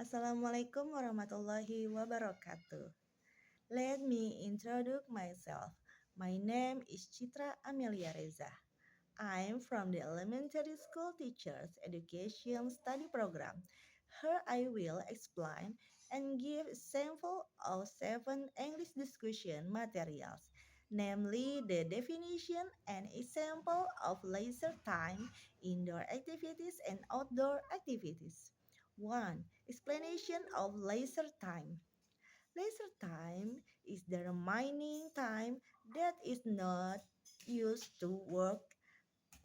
Assalamualaikum warahmatullahi wabarakatuh. Let me introduce myself. My name is Citra Amelia Reza. I'm from the Elementary School Teachers Education Study Program. Here I will explain and give a sample of 7 English discussion materials, namely the definition and example of leisure time, indoor activities and outdoor activities. 1. Explanation of leisure time. Leisure time is the remaining time that is not used to work,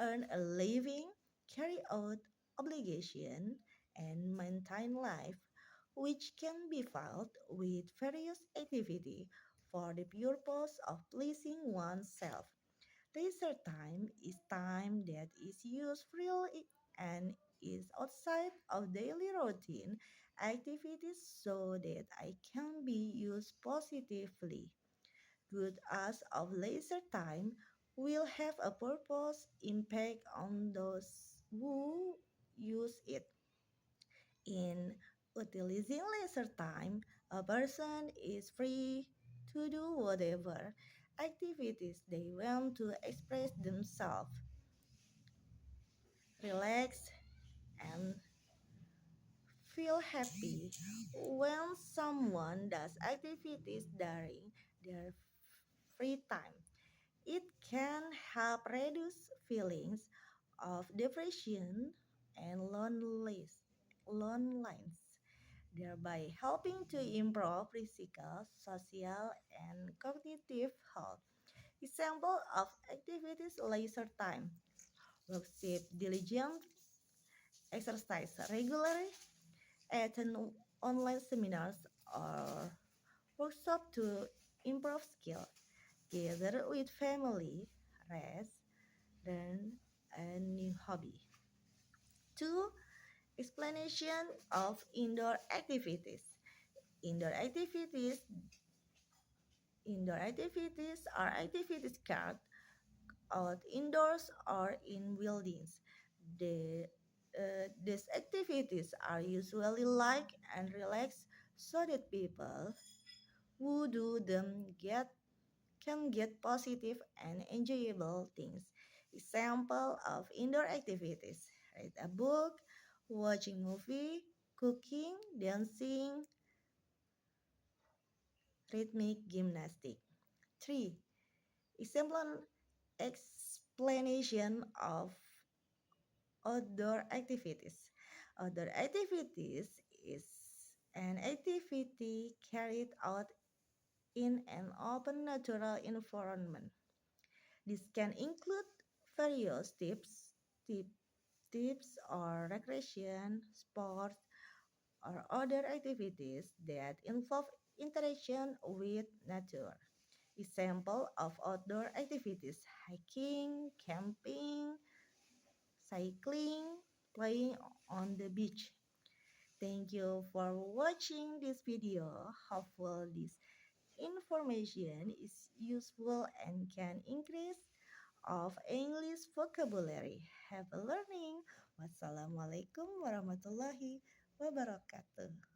earn a living, carry out obligation, and maintain life, which can be filled with various activity for the purpose of pleasing oneself. Leisure time is time that is used freely and is outside of daily routine activities so that I can be used positively. Good use of leisure time will have a purpose impact on those who use it. In utilizing leisure time, a person is free to do whatever activities they want to express themselves, relax, and feel happy. When someone does activities during their free time, it can help reduce feelings of depression and loneliness, thereby helping to improve physical, social, and cognitive health. Example of activities leisure time. Worship diligent, exercise regularly, attend online seminars or workshop to improve skill, gather with family, rest, learn a new hobby. 2. Explanation of indoor activities. Indoor activities Indoor activities are activities carried out indoors or in buildings. These activities are usually light and relaxed so that people who do them can get positive and enjoyable things. Example of indoor activities: read a book, watching movie, cooking, dancing, rhythmic gymnastic. 3. Example explanation of outdoor activities. Outdoor activities is an activity carried out in an open natural environment. This can include various tip, tips or recreation, sports, or other activities that involve interaction with nature. Example of outdoor activities: hiking, camping, cycling, playing on the beach. Thank you for watching this video. Hopefully this information is useful and can increase of English vocabulary. Have a learning. Wassalamualaikum warahmatullahi wabarakatuh.